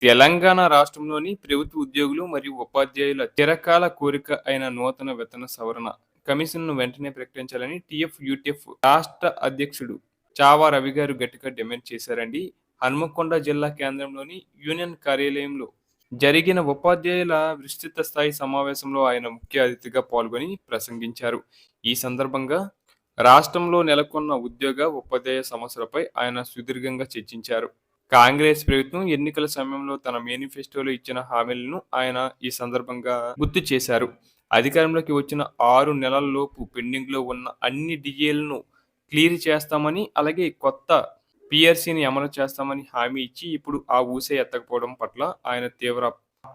తెలంగాణ రాష్ట్రంలోని ప్రభుత్వ ఉద్యోగులు మరియు ఉపాధ్యాయుల చిరకాల కోరిక అయిన నూతన వేతన సవరణ కమిషన్ను వెంటనే ప్రకటించాలని టీఎఫ్-యూటీఎఫ్ రాష్ట్ర అధ్యక్షుడు చావా రవి గారు గట్టిగా డిమాండ్ చేశారండి. హన్మకొండ జిల్లా కేంద్రంలోని యూనియన్ కార్యాలయంలో జరిగిన ఉపాధ్యాయుల విస్తృత స్థాయి సమావేశంలో ఆయన ముఖ్య అతిథిగా పాల్గొని ప్రసంగించారు. ఈ సందర్భంగా రాష్ట్రంలో నెలకొన్న ఉద్యోగ, ఉపాధ్యాయ సమస్యలపై ఆయన సుదీర్ఘంగా చర్చించారు. కాంగ్రెస్ ప్రభుత్వం ఎన్నికల సమయంలో తన మేనిఫెస్టోలో ఇచ్చిన హామీలను ఆయన ఈ సందర్భంగా గుర్తు చేశారు. అధికారంలోకి వచ్చిన 6 నెలల్లోపు పెండింగ్‌లో ఉన్న అన్ని డీఏలను క్లియర్ చేస్తామని, అలాగే కొత్త పీఆర్సీని అమలు చేస్తామని హామీ ఇచ్చి ఇప్పుడు ఆ ఊసే ఎత్తకపోవడం పట్ల ఆయన తీవ్ర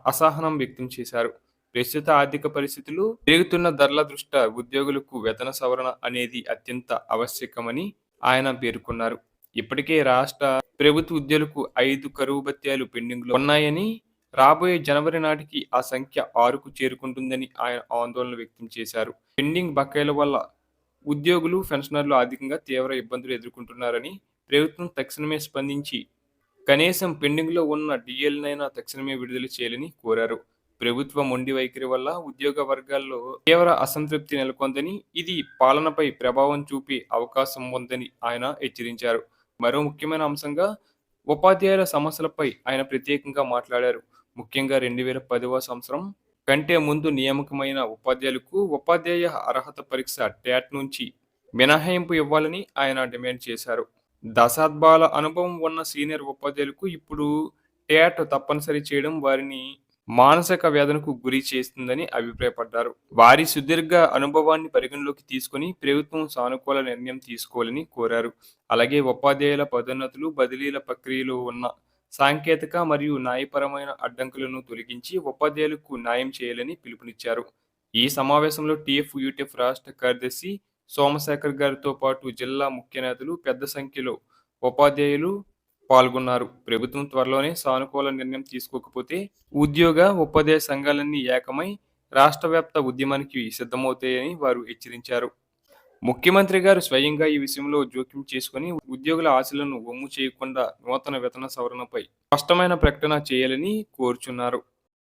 అసహనం వ్యక్తం చేశారు. ప్రస్తుత ఆర్థిక పరిస్థితులు, పెరుగుతున్న ధరల దృష్ట్యా ఉద్యోగులకు వేతన సవరణ అనేది అత్యంత ఆవశ్యకమని ఆయన పేర్కొన్నారు. ఇప్పటికే రాష్ట్ర ప్రభుత్వ ఉద్యోగులకు 5 కరువు భత్యాలు పెండింగ్‌లో ఉన్నాయని, రాబోయే జనవరి నాటికి ఆ సంఖ్య 6కు చేరుకుంటుందని ఆయన ఆందోళన వ్యక్తం చేశారు. పెండింగ్ బకాయిల వల్ల ఉద్యోగులు, పెన్షనర్లు ఆర్థికంగా తీవ్ర ఇబ్బందులు ఎదుర్కొంటున్నారని, ప్రభుత్వం తక్షణమే స్పందించి కనీసం పెండింగ్‌లో ఉన్న డీఏలనైనా తక్షణమే విడుదల చేయాలని కోరారు. ప్రభుత్వ మొండి వైఖరి వల్ల ఉద్యోగ వర్గాల్లో తీవ్ర అసంతృప్తి నెలకొందని, ఇది పాలనపై ప్రభావం చూపే అవకాశం ఉందని ఆయన హెచ్చరించారు. మరో ముఖ్యమైన అంశంగా ఉపాధ్యాయుల సమస్యలపై ఆయన ప్రత్యేకంగా మాట్లాడారు. ముఖ్యంగా 2010వ సంవత్సరం కంటే ముందు నియామకమైన ఉపాధ్యాయులకు ఉపాధ్యాయ అర్హత పరీక్ష ట్యాట్ నుంచి మినహాయింపు ఇవ్వాలని ఆయన డిమాండ్ చేశారు. దశాబ్దాల అనుభవం ఉన్న సీనియర్ ఉపాధ్యాయులకు ఇప్పుడు ట్యాట్ తప్పనిసరి చేయడం వారిని మానసిక వేదనకు గురి చేస్తుందని అభిప్రాయపడ్డారు. వారి సుదీర్ఘ అనుభవాన్ని పరిగణలోకి తీసుకొని ప్రభుత్వం సానుకూల నిర్ణయం తీసుకోవాలని కోరారు. అలాగే ఉపాధ్యాయుల పదోన్నతులు, బదిలీల ప్రక్రియలో ఉన్న సాంకేతిక మరియు న్యాయపరమైన అడ్డంకులను తొలగించి ఉపాధ్యాయులకు న్యాయం చేయాలని పిలుపునిచ్చారు. ఈ సమావేశంలో టీఎఫ్-యూటీఎఫ్ రాష్ట్ర కార్యదర్శి సోమశేఖర్ గారితో పాటు జిల్లా ముఖ్య నేతలు పెద్ద సంఖ్యలో ఉపాధ్యాయులు పాల్గొన్నారు. ప్రభుత్వం త్వరలోనే సానుకూల నిర్ణయం తీసుకోకపోతే ఉద్యోగ, ఉపాధ్యాయ సంఘాలన్నీ ఏకమై రాష్ట్ర వ్యాప్త ఉద్యమానికి సిద్ధమవుతాయని వారు హెచ్చరించారు. ముఖ్యమంత్రి గారు స్వయంగా ఈ విషయంలో జోక్యం చేసుకొని ఉద్యోగుల ఆశలను వమ్ము చేయకుండా నూతన వేతన సవరణపై స్పష్టమైన ప్రకటన చేయాలని కోరుచున్నారు.